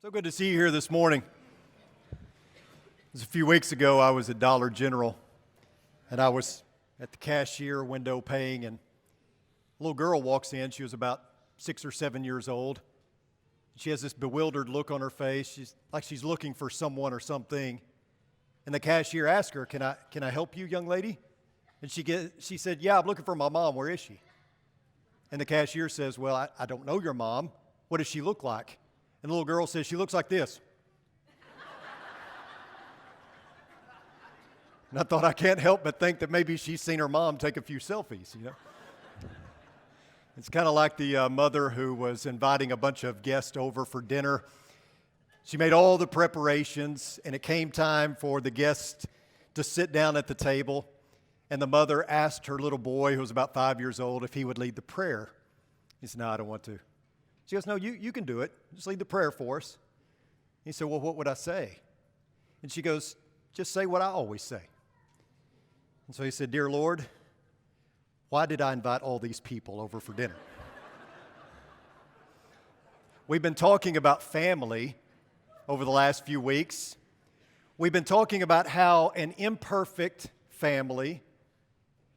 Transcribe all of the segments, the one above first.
So good to see you here this morning. Just a few weeks ago, I was at Dollar General, and I was at the cashier window paying, and a little girl walks in. She was about 6 or 7 years old. She has this bewildered look on her face. She's like she's looking for someone or something. And the cashier asked her, "Can I help you, young lady?" And she said, "Yeah, I'm looking for my mom. Where is she?" And the cashier says, "Well, I don't know your mom. What does she look like?" And the little girl says, "She looks like this." And I thought, I can't help but think that maybe she's seen her mom take a few selfies, you know. It's kind of like the mother who was inviting a bunch of guests over for dinner. She made all the preparations, and it came time for the guests to sit down at the table. And the mother asked her little boy, who was about 5 years old, if he would lead the prayer. He said, "No, I don't want to." She goes, "No, you can do it. Just lead the prayer for us." He said, "Well, what would I say?" And she goes, "Just say what I always say." And so he said, "Dear Lord, why did I invite all these people over for dinner?" We've been talking about family over the last few weeks. We've been talking about how an imperfect family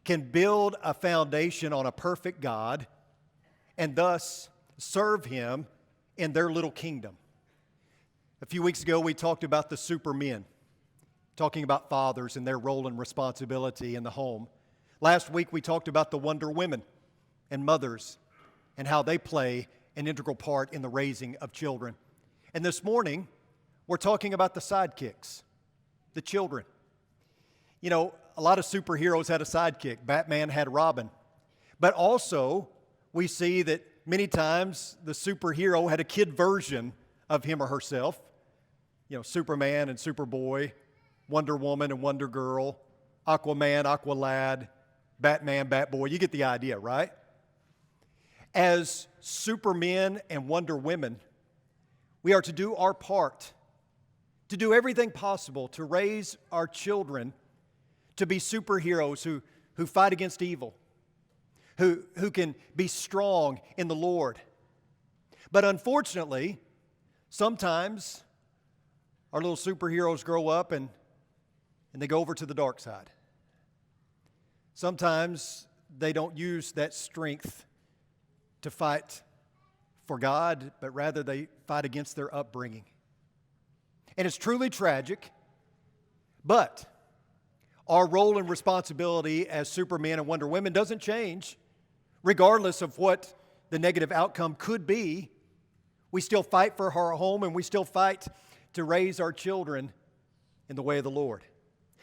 can build a foundation on a perfect God and thus serve Him in their little kingdom. A few weeks ago, we talked about the Supermen, talking about fathers and their role and responsibility in the home. Last week, we talked about the Wonder Women and mothers and how they play an integral part in the raising of children. And this morning, we're talking about the sidekicks, the children. You know, a lot of superheroes had a sidekick. Batman had Robin. But also, we see that many times the superhero had a kid version of him or herself. You know, Superman and Superboy, Wonder Woman and Wonder Girl, Aquaman, Aqualad, Batman, Batboy. You get the idea, right? As Supermen and Wonder Women, we are to do our part, to do everything possible to raise our children to be superheroes who fight against evil, who can be strong in the Lord. But unfortunately, sometimes our little superheroes grow up and they go over to the dark side. Sometimes they don't use that strength to fight for God, but rather they fight against their upbringing. And it's truly tragic, but our role and responsibility as Supermen and Wonder Women doesn't change. Regardless of what the negative outcome could be, we still fight for our home and we still fight to raise our children in the way of the Lord.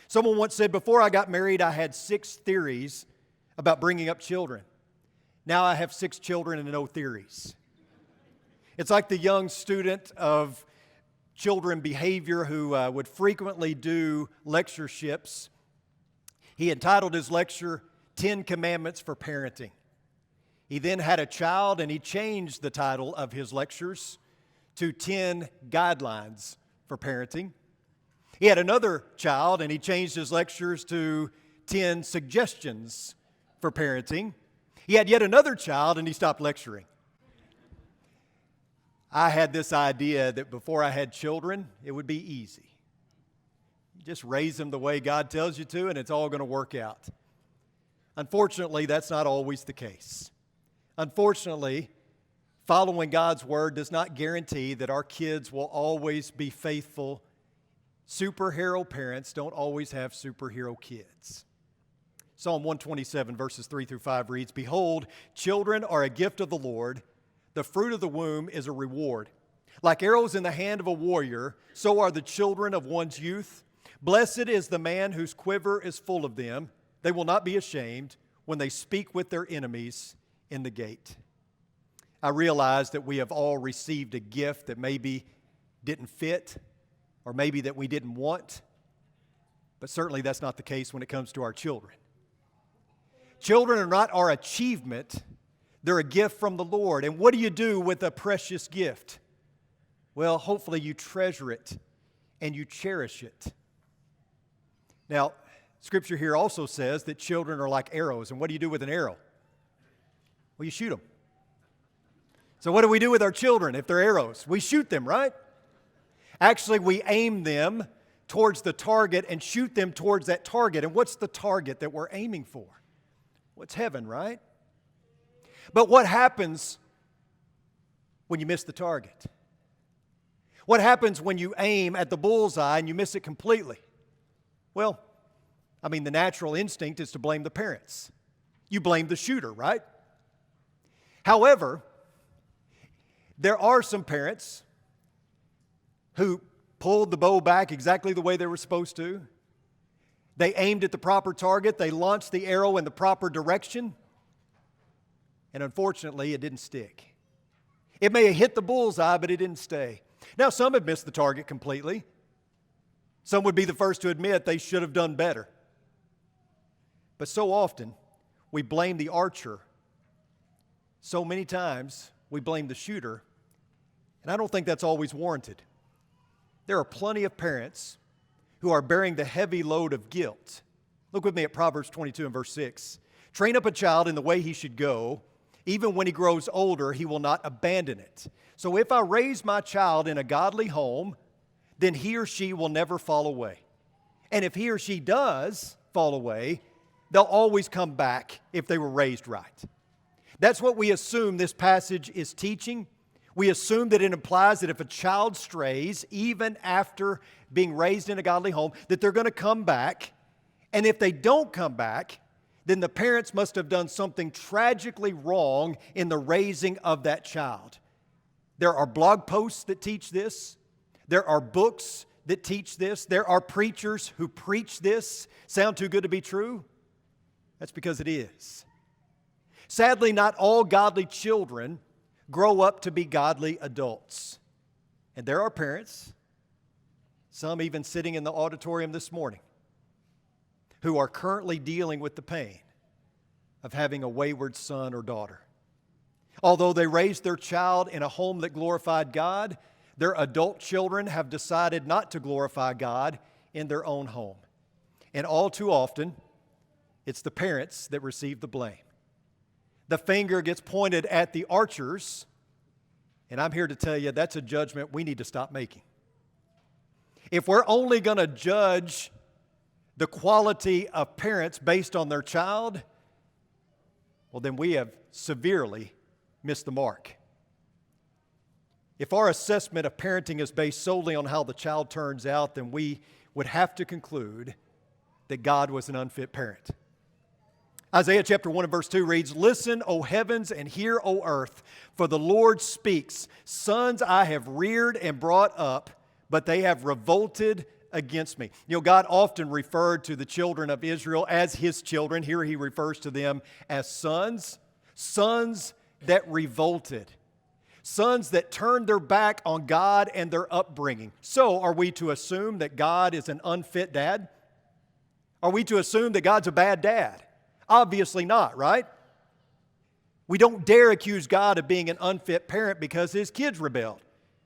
Someone once said, "Before I got married, I had 6 theories about bringing up children. Now I have 6 children and no theories." It's like the young student of children behavior who would frequently do lectureships. He entitled his lecture, 10 Commandments for Parenting. He then had a child, and he changed the title of his lectures to 10 Guidelines for Parenting. He had another child, and he changed his lectures to 10 Suggestions for Parenting. He had yet another child, and he stopped lecturing. I had this idea that before I had children, it would be easy. You just raise them the way God tells you to, and it's all going to work out. Unfortunately, that's not always the case. Unfortunately, following God's word does not guarantee that our kids will always be faithful. Superhero parents don't always have superhero kids. Psalm 127, verses 3 through 5 reads, "Behold, children are a gift of the Lord. The fruit of the womb is a reward. Like arrows in the hand of a warrior, so are the children of one's youth. Blessed is the man whose quiver is full of them. They will not be ashamed when they speak with their enemies in the gate." I realize that we have all received a gift that maybe didn't fit or maybe that we didn't want, but certainly that's not the case when it comes to our children. Children are not our achievement, they're a gift from the Lord. And what do you do with a precious gift? Well, hopefully you treasure it and you cherish it. Now, Scripture here also says that children are like arrows. And what do you do with an arrow? Well, you shoot them. So what do we do with our children if they're arrows? We shoot them, right? Actually, we aim them towards the target and shoot them towards that target. And what's the target that we're aiming for? Well, it's heaven, right? But what happens when you miss the target? What happens when you aim at the bullseye and you miss it completely? Well, the natural instinct is to blame the parents. You blame the shooter, right? However, there are some parents who pulled the bow back exactly the way they were supposed to. They aimed at the proper target. They launched the arrow in the proper direction. And unfortunately, it didn't stick. It may have hit the bullseye, but it didn't stay. Now, some have missed the target completely. Some would be the first to admit they should have done better. But so often, we blame the archer. So many times, we blame the shooter. And I don't think that's always warranted. There are plenty of parents who are bearing the heavy load of guilt. Look with me at Proverbs 22 and verse 6. Train up a child in the way he should go. Even when he grows older, he will not abandon it. So if I raise my child in a godly home, then he or she will never fall away. And if he or she does fall away, they'll always come back if they were raised right. That's what we assume this passage is teaching. We assume that it implies that if a child strays, even after being raised in a godly home, that they're going to come back. And if they don't come back, then the parents must have done something tragically wrong in the raising of that child. There are blog posts that teach this. There are books that teach this. There are preachers who preach this. Sound too good to be true? That's because it is. Sadly, not all godly children grow up to be godly adults. And there are parents, some even sitting in the auditorium this morning, who are currently dealing with the pain of having a wayward son or daughter. Although they raised their child in a home that glorified God, their adult children have decided not to glorify God in their own home. And all too often, it's the parents that receive the blame. The finger gets pointed at the archers, and I'm here to tell you that's a judgment we need to stop making. If we're only going to judge the quality of parents based on their child, well, then we have severely missed the mark. If our assessment of parenting is based solely on how the child turns out, then we would have to conclude that God was an unfit parent. Isaiah chapter 1 and verse 2 reads, "Listen, O heavens, and hear, O earth, for the Lord speaks. Sons I have reared and brought up, but they have revolted against me." God often referred to the children of Israel as His children. Here He refers to them as sons, sons that revolted, sons that turned their back on God and their upbringing. So, are we to assume that God is an unfit dad? Are we to assume that God's a bad dad? Obviously not, right? We don't dare accuse God of being an unfit parent because His kids rebelled.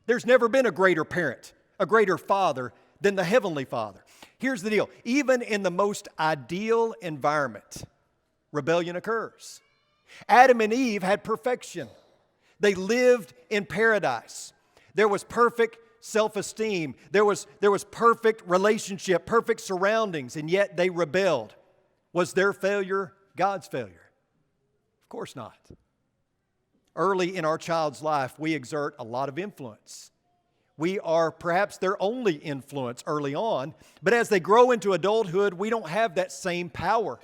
There's never been a greater parent, a greater father than the Heavenly Father. Here's the deal. Even in the most ideal environment, rebellion occurs. Adam and Eve had perfection. They lived in paradise. There was perfect self-esteem. There was perfect relationship, perfect surroundings, and yet they rebelled. Was their failure God's failure? Of course not. Early in our child's life, we exert a lot of influence. We are perhaps their only influence early on, but as they grow into adulthood, we don't have that same power.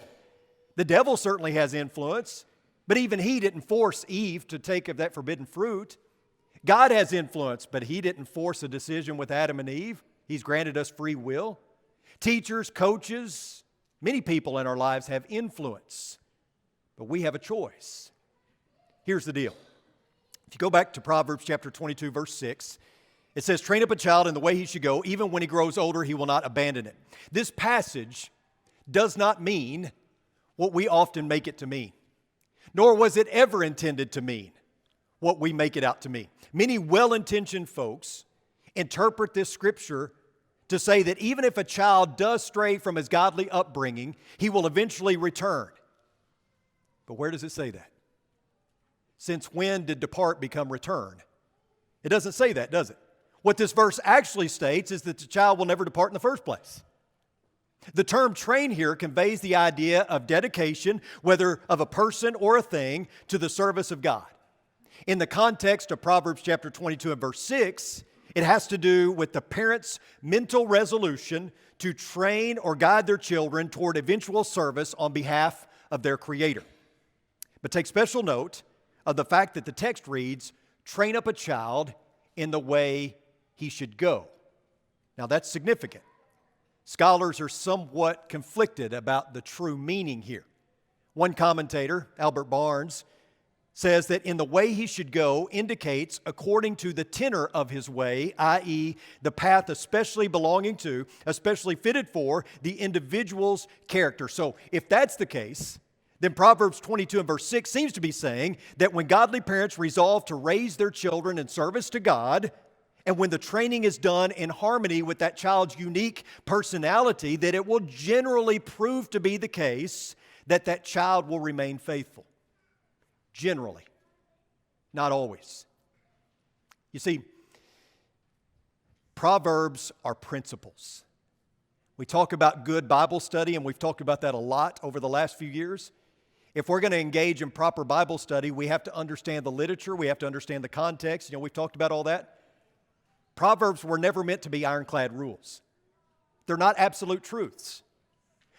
The devil certainly has influence, but even he didn't force Eve to take of that forbidden fruit. God has influence, but He didn't force a decision with Adam and Eve. He's granted us free will. Teachers, coaches, many people in our lives have influence, but we have a choice. Here's the deal. If you go back to Proverbs chapter 22, verse 6, it says, "Train up a child in the way he should go. Even when he grows older, he will not abandon it." This passage does not mean what we often make it to mean, nor was it ever intended to mean what we make it out to mean. Many well-intentioned folks interpret this scripture to say that even if a child does stray from his godly upbringing, he will eventually return. But where does it say that? Since when did depart become return? It doesn't say that, does it? What this verse actually states is that the child will never depart in the first place. The term train here conveys the idea of dedication, whether of a person or a thing, to the service of God. In the context of Proverbs chapter 22 and verse 6, it has to do with the parents' mental resolution to train or guide their children toward eventual service on behalf of their Creator. But take special note of the fact that the text reads, train up a child in the way he should go. Now that's significant. Scholars are somewhat conflicted about the true meaning here. One commentator, Albert Barnes, says that in the way he should go indicates according to the tenor of his way, i.e., the path especially belonging to, especially fitted for the individual's character. So if that's the case, then Proverbs 22 and verse 6 seems to be saying that when godly parents resolve to raise their children in service to God, and when the training is done in harmony with that child's unique personality, that it will generally prove to be the case that that child will remain faithful. Generally. Not always. You see, Proverbs are principles. We talk about good Bible study, and we've talked about that a lot over the last few years. If we're going to engage in proper Bible study, we have to understand the literature, we have to understand the context. We've talked about all that. Proverbs were never meant to be ironclad rules. They're not absolute truths.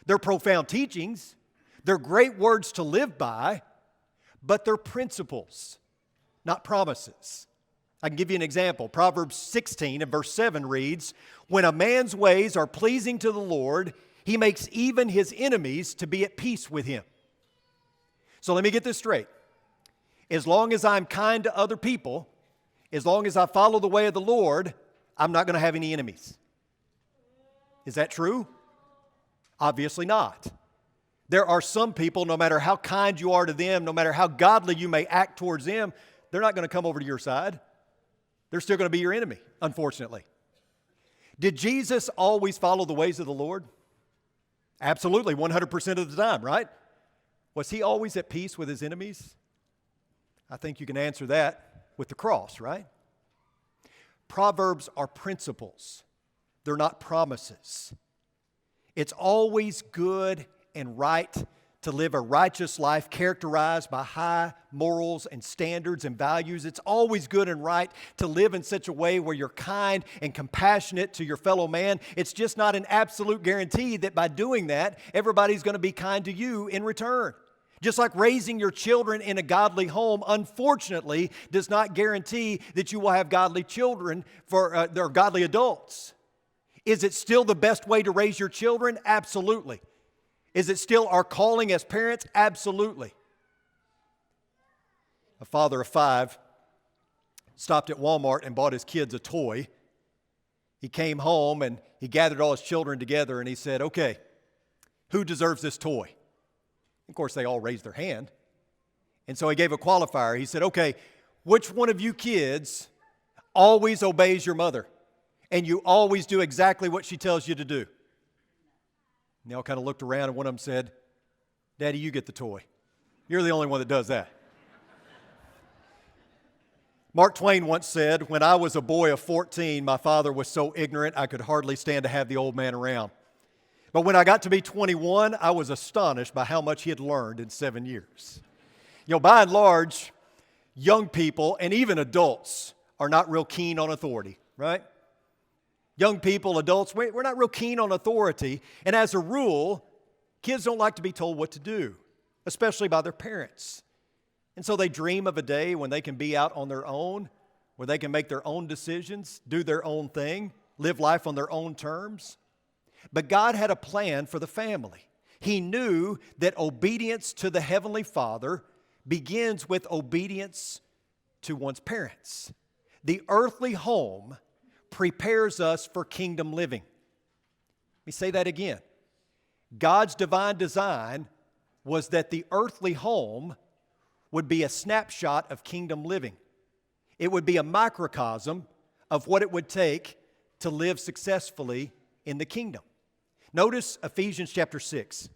They're profound teachings. They're great words to live by, but they're principles, not promises. I can give you an example. Proverbs 16 and verse 7 reads, when a man's ways are pleasing to the Lord, he makes even his enemies to be at peace with him. So let me get this straight. As long as I'm kind to other people, as long as I follow the way of the Lord, I'm not going to have any enemies. Is that true? Obviously not. There are some people, no matter how kind you are to them, no matter how godly you may act towards them, they're not going to come over to your side. They're still going to be your enemy, unfortunately. Did Jesus always follow the ways of the Lord? Absolutely, 100% of the time, right? Was he always at peace with his enemies? I think you can answer that with the cross, right? Proverbs are principles. They're not promises. It's always good and right to live a righteous life characterized by high morals and standards and values. It's always good and right to live in such a way where you're kind and compassionate to your fellow man. It's just not an absolute guarantee that by doing that, everybody's going to be kind to you in return. Just like raising your children in a godly home, unfortunately, does not guarantee that you will have godly children or godly adults. Is it still the best way to raise your children? Absolutely. Is it still our calling as parents? Absolutely. A father of 5 stopped at Walmart and bought his kids a toy. He came home and he gathered all his children together and he said, okay, who deserves this toy? Of course, they all raised their hand. And so he gave a qualifier. He said, okay, which one of you kids always obeys your mother and you always do exactly what she tells you to do? And they all kind of looked around and one of them said, Daddy, you get the toy. You're the only one that does that. Mark Twain once said, when I was a boy of 14, my father was so ignorant I could hardly stand to have the old man around. But when I got to be 21, I was astonished by how much he had learned in 7 years. By and large, young people and even adults are not real keen on authority, right? Young people, adults, we're not real keen on authority. And as a rule, kids don't like to be told what to do, especially by their parents. And so they dream of a day when they can be out on their own, where they can make their own decisions, do their own thing, live life on their own terms. But God had a plan for the family. He knew that obedience to the Heavenly Father begins with obedience to one's parents. The earthly home prepares us for kingdom living. Let me say that again. God's divine design was that the earthly home would be a snapshot of kingdom living. It would be a microcosm of what it would take to live successfully in the kingdom. Notice Ephesians chapter 6.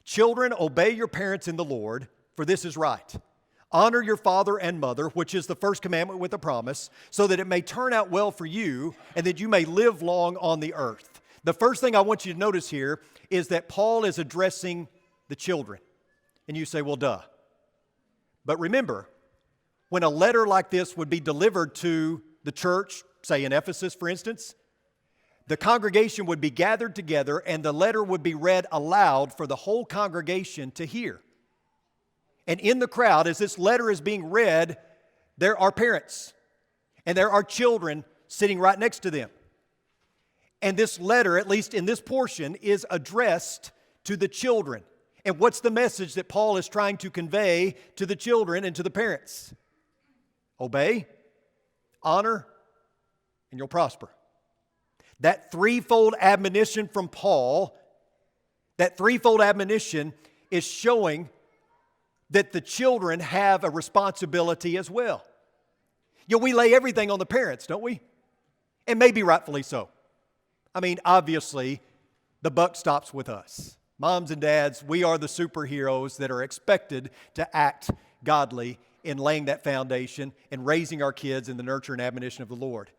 Children, obey your parents in the Lord, for this is right. Honor your father and mother, which is the first commandment with a promise, so that it may turn out well for you and that you may live long on the earth. The first thing I want you to notice here is that Paul is addressing the children. And you say, well, duh. But remember, when a letter like this would be delivered to the church, say in Ephesus, for instance, the congregation would be gathered together and the letter would be read aloud for the whole congregation to hear. And in the crowd, as this letter is being read, there are parents and there are children sitting right next to them. And this letter, at least in this portion, is addressed to the children. And what's the message that Paul is trying to convey to the children and to the parents? Obey, honor, and you'll prosper. That threefold admonition from Paul, that threefold admonition is showing that the children have a responsibility as well. You know, we lay everything on the parents, don't we? And maybe rightfully so. I mean, obviously, the buck stops with us. Moms and dads, we are the superheroes that are expected to act godly in laying that foundation and raising our kids in the nurture and admonition of the Lord.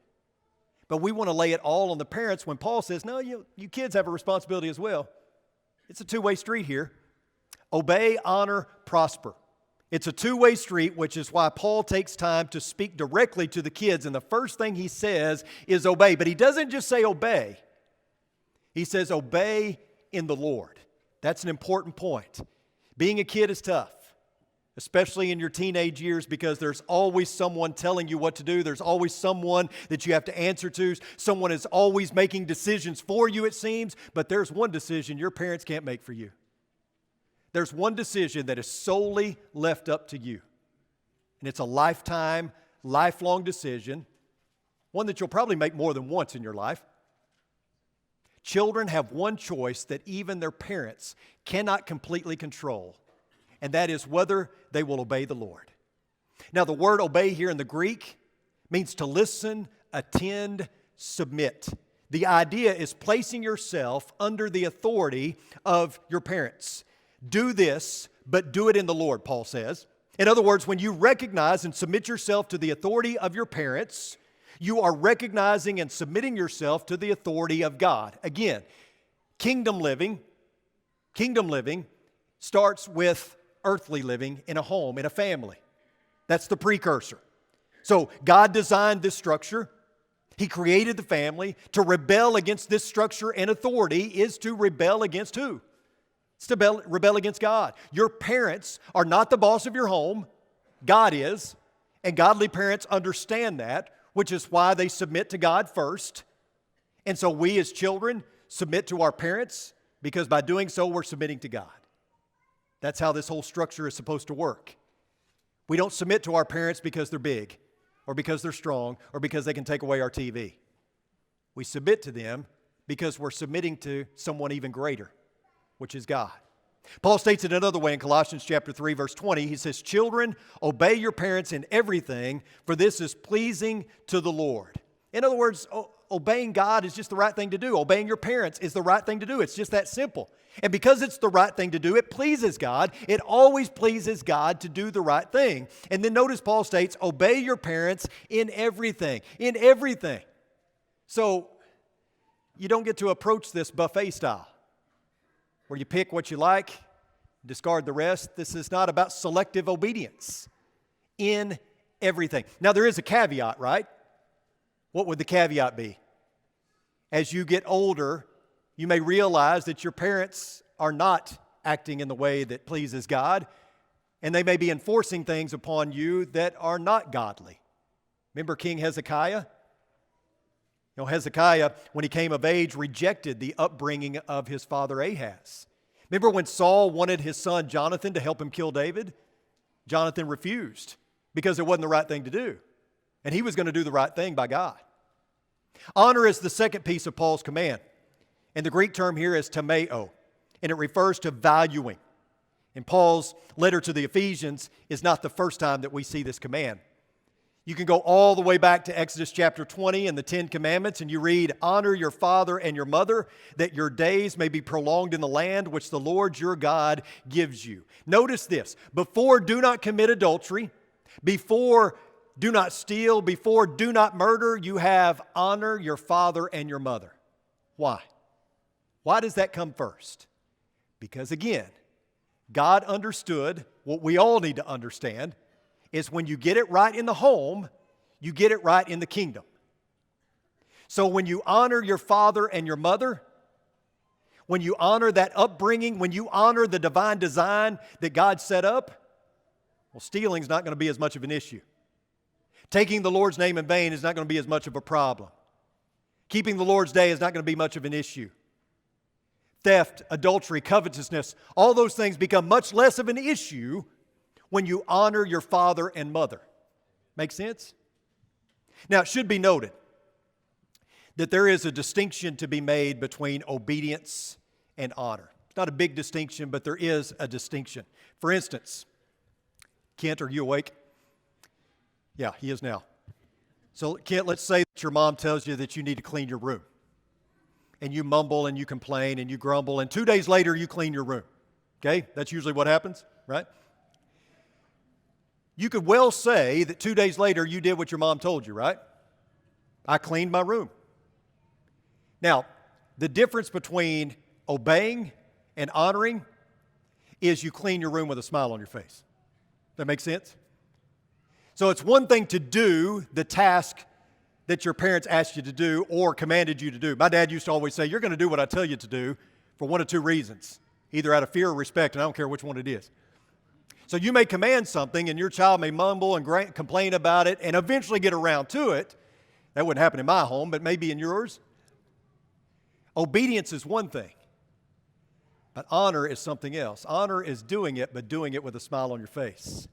But we want to lay it all on the parents when Paul says, no, you kids have a responsibility as well. It's a two-way street here. Obey, honor, prosper. It's a two-way street, which is why Paul takes time to speak directly to the kids. And the first thing he says is obey. But he doesn't just say obey. He says obey in the Lord. That's an important point. Being a kid is tough, especially in your teenage years, because there's always someone telling you what to do. There's always someone that you have to answer to. Someone is always making decisions for you, it seems. But there's one decision your parents can't make for you. There's one decision that is solely left up to you. And it's a lifetime, lifelong decision, one that you'll probably make more than once in your life. Children have one choice that even their parents cannot completely control, and that is whether they will obey the Lord. Now, the word obey here in the Greek means to listen, attend, submit. The idea is placing yourself under the authority of your parents. Do this, but do it in the Lord, Paul says. In other words, when you recognize and submit yourself to the authority of your parents, you are recognizing and submitting yourself to the authority of God. Again, kingdom living starts with earthly living in a home, in a family. That's the precursor. So God designed this structure. He created the family. To rebel against this structure and authority is to rebel against who? It's to rebel against God. Your parents are not the boss of your home. God is. And godly parents understand that, which is why they submit to God first. And so we as children submit to our parents because by doing so, we're submitting to God. That's how this whole structure is supposed to work. We don't submit to our parents because they're big or because they're strong or because they can take away our TV. We submit to them because we're submitting to someone even greater, which is God. Paul states it another way in Colossians chapter 3, verse 20. He says, children, obey your parents in everything, for this is pleasing to the Lord. In other words, obeying God is just the right thing to do. Obeying your parents is the right thing to do. It's just that simple. And because it's the right thing to do, it pleases God. It always pleases God to do the right thing. And then notice Paul states, obey your parents in everything. In everything. So you don't get to approach this buffet style, where you pick what you like, discard the rest. This is not about selective obedience in everything. Now, there is a caveat, right? What would the caveat be? As you get older, you may realize that your parents are not acting in the way that pleases God, and they may be enforcing things upon you that are not godly. Remember King Hezekiah? Hezekiah, when he came of age, rejected the upbringing of his father Ahaz. Remember when Saul wanted his son Jonathan to help him kill David? Jonathan refused because it wasn't the right thing to do. And he was going to do the right thing by God. Honor is the second piece of Paul's command. And the Greek term here is tameo, and it refers to valuing. In Paul's letter to the Ephesians is not the first time that we see this command. You can go all the way back to Exodus chapter 20 and the 10 Commandments, and you read, honor your father and your mother, that your days may be prolonged in the land which the Lord your God gives you. Notice this, before do not commit adultery, before do not steal, before do not murder, you have honor your father and your mother. Why? Why does that come first? Because again, God understood what we all need to understand, is when you get it right in the home, you get it right in the kingdom. So when you honor your father and your mother, when you honor that upbringing, when you honor the divine design that God set up, well, stealing's not going to be as much of an issue. Taking the Lord's name in vain is not going to be as much of a problem. Keeping the Lord's day is not going to be much of an issue. Theft, adultery, covetousness, all those things become much less of an issue when you honor your father and mother. Make sense? Now, it should be noted that there is a distinction to be made between obedience and honor. It's not a big distinction, but there is a distinction. For instance, Kent, are you awake? Yeah, he is now. So, Kent, let's say that your mom tells you that you need to clean your room. And you mumble and you complain and you grumble, and 2 days later you clean your room. Okay? That's usually what happens, right? You could well say that 2 days later you did what your mom told you, right? I cleaned my room. Now, the difference between obeying and honoring is you clean your room with a smile on your face. That make sense? So it's one thing to do the task that your parents asked you to do or commanded you to do. My dad used to always say, you're going to do what I tell you to do for one of two reasons, either out of fear or respect, and I don't care which one it is. So you may command something and your child may mumble and complain about it and eventually get around to it. That wouldn't happen in my home, but maybe in yours. Obedience is one thing, but honor is something else. Honor is doing it, but doing it with a smile on your face.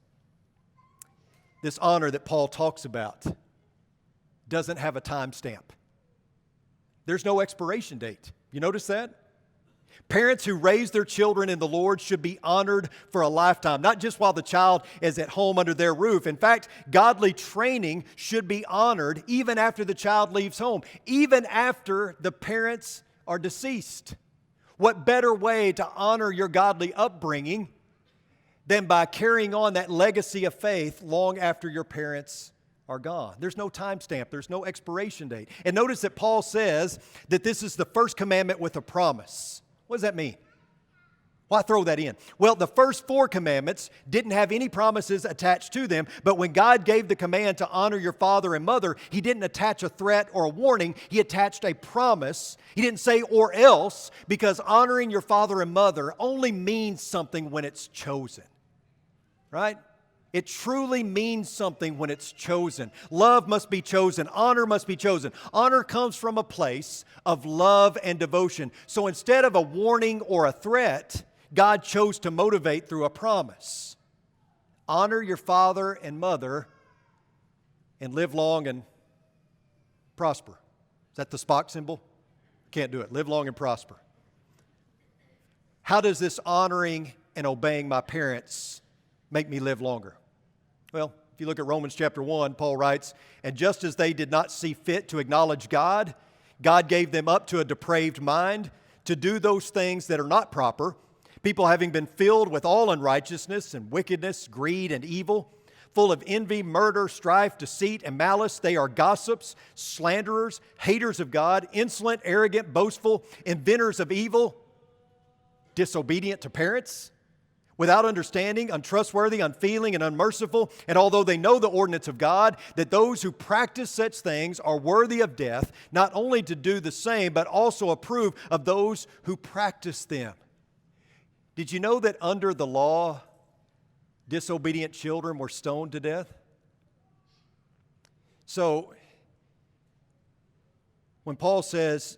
This honor that Paul talks about doesn't have a time stamp. There's no expiration date. You notice that? Parents who raise their children in the Lord should be honored for a lifetime, not just while the child is at home under their roof. In fact, godly training should be honored even after the child leaves home, even after the parents are deceased. What better way to honor your godly upbringing than by carrying on that legacy of faith long after your parents are gone? There's no time stamp. There's no expiration date. And notice that Paul says that this is the first commandment with a promise. What does that mean? Why throw that in? Well, the first 4 commandments didn't have any promises attached to them, but when God gave the command to honor your father and mother, He didn't attach a threat or a warning. He attached a promise. He didn't say or else, because honoring your father and mother only means something when it's chosen, right? It truly means something when it's chosen. Love must be chosen. Honor must be chosen. Honor comes from a place of love and devotion. So instead of a warning or a threat, God chose to motivate through a promise. Honor your father and mother and live long and prosper. Is that the Spock symbol? Can't do it. Live long and prosper. How does this honoring and obeying my parents make me live longer? Well, if you look at Romans chapter 1, Paul writes, and just as they did not see fit to acknowledge God, God gave them up to a depraved mind to do those things that are not proper, people having been filled with all unrighteousness and wickedness, greed and evil, full of envy, murder, strife, deceit, and malice. They are gossips, slanderers, haters of God, insolent, arrogant, boastful, inventors of evil, disobedient to parents, without understanding, untrustworthy, unfeeling, and unmerciful. And although they know the ordinance of God, that those who practice such things are worthy of death, not only to do the same, but also approve of those who practice them. Did you know that under the law, disobedient children were stoned to death? So, when Paul says,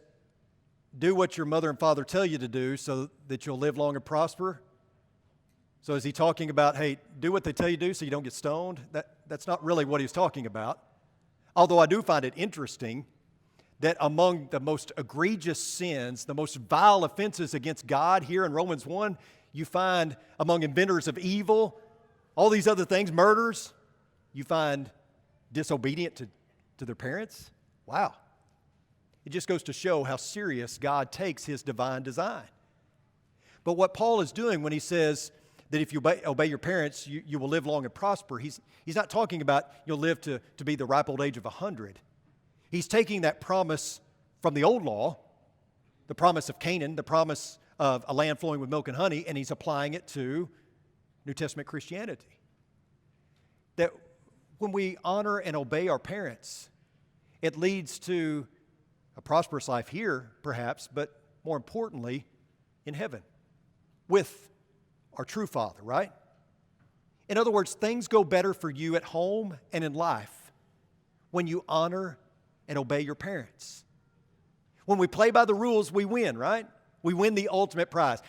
do what your mother and father tell you to do so that you'll live long and prosper, so is he talking about, hey, do what they tell you to do so you don't get stoned? That's not really what he's talking about. Although I do find it interesting that among the most egregious sins, the most vile offenses against God here in Romans 1, you find among inventors of evil, all these other things, murders, you find disobedient to their parents? Wow. It just goes to show how serious God takes his divine design. But what Paul is doing when he says that if you obey your parents, you will live long and prosper, he's not talking about you'll live to be the ripe old age of 100. He's taking that promise from the old law, the promise of Canaan, the promise of a land flowing with milk and honey, and he's applying it to New Testament Christianity. That when we honor and obey our parents, it leads to a prosperous life here, perhaps, but more importantly, in heaven with our true Father, right? In other words, things go better for you at home and in life when you honor and obey your parents. When we play by the rules, we win, right? We win the ultimate prize.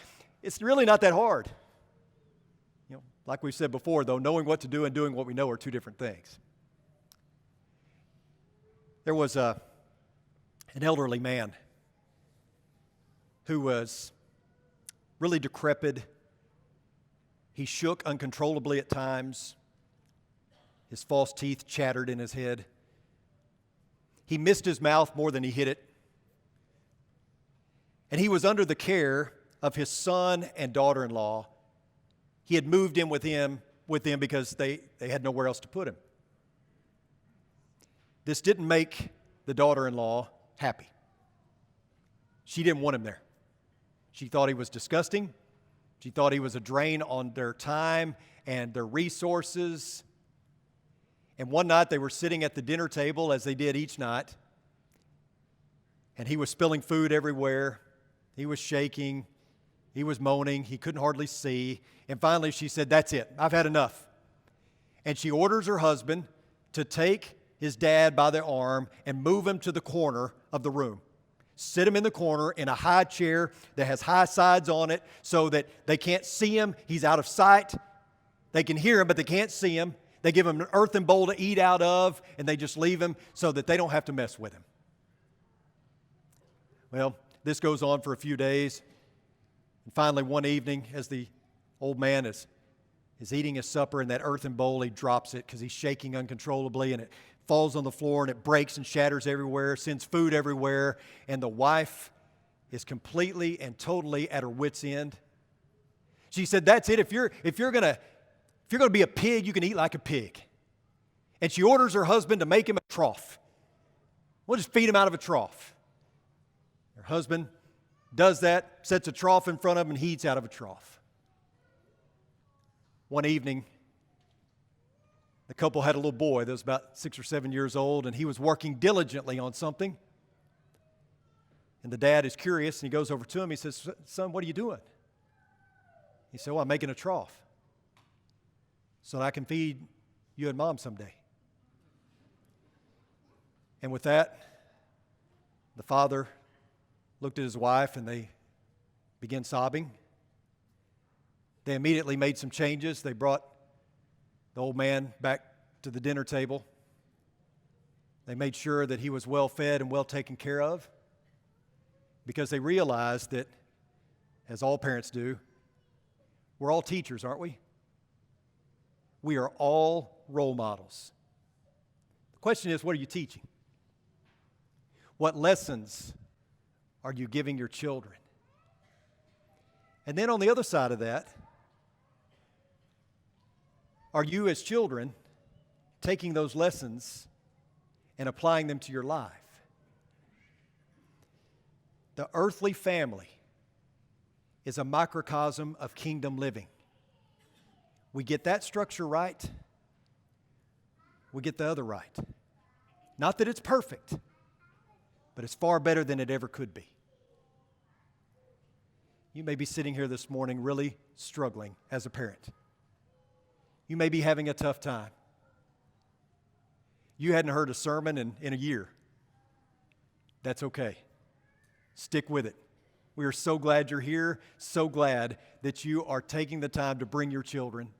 It's really not that hard. Like we said before, though, knowing what to do and doing what we know are two different things. There was an elderly man who was really decrepit. He shook uncontrollably at times. His false teeth chattered in his head. He missed his mouth more than he hit it. And he was under the care of his son and daughter-in-law. He had moved in with them because they had nowhere else to put him. This didn't make the daughter-in-law happy. She didn't want him there. She thought he was disgusting. She thought he was a drain on their time and their resources. And one night they were sitting at the dinner table, as they did each night, and he was spilling food everywhere. He was shaking. He was moaning. He couldn't hardly see. And finally she said, "That's it. I've had enough." And she orders her husband to take his dad by the arm and move him to the corner of the room. Sit him in the corner in a high chair that has high sides on it so that they can't see him. He's out of sight. They can hear him, but they can't see him. They give him an earthen bowl to eat out of, and they just leave him so that they don't have to mess with him. Well, this goes on for a few days. And finally, one evening, as the old man is eating his supper in that earthen bowl, he drops it because he's shaking uncontrollably, and it falls on the floor, and it breaks and shatters everywhere, sends food everywhere, and the wife is completely and totally at her wit's end. She said, "That's it. If you're gonna be a pig, you can eat like a pig." And she orders her husband to make him a trough. We'll just feed him out of a trough. Her husband does that, sets a trough in front of him, and he eats out of a trough. One evening, the couple had a little boy that was about 6 or 7 years old, and he was working diligently on something. And the dad is curious, and he goes over to him. He says, "Son, what are you doing?" He said, "Well, I'm making a trough so that I can feed you and Mom someday." And with that, the father looked at his wife, and they began sobbing. They immediately made some changes. They brought the old man back to the dinner table. They made sure that he was well fed and well taken care of, because they realized that, as all parents do, we're all teachers, aren't we? We are all role models. The question is, what are you teaching? What lessons are you giving your children? And then on the other side of that, are you as children taking those lessons and applying them to your life? The earthly family is a microcosm of kingdom living. We get that structure right, we get the other right. Not that it's perfect, but it's far better than it ever could be. You may be sitting here this morning really struggling as a parent. You may be having a tough time. You hadn't heard a sermon in a year. That's okay. Stick with it. We are so glad you're here, so glad that you are taking the time to bring your children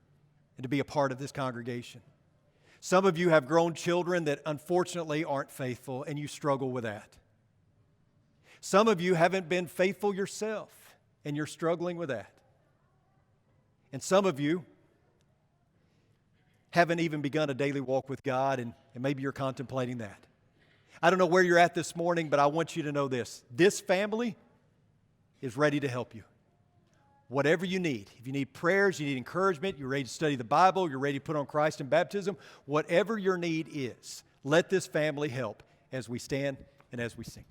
and to be a part of this congregation. Some of you have grown children that unfortunately aren't faithful, and you struggle with that. Some of you haven't been faithful yourself, and you're struggling with that. And some of you haven't even begun a daily walk with God, and maybe you're contemplating that. I don't know where you're at this morning, but I want you to know this. This family is ready to help you. Whatever you need. If you need prayers, you need encouragement, you're ready to study the Bible, you're ready to put on Christ in baptism, whatever your need is, let this family help as we stand and as we sing.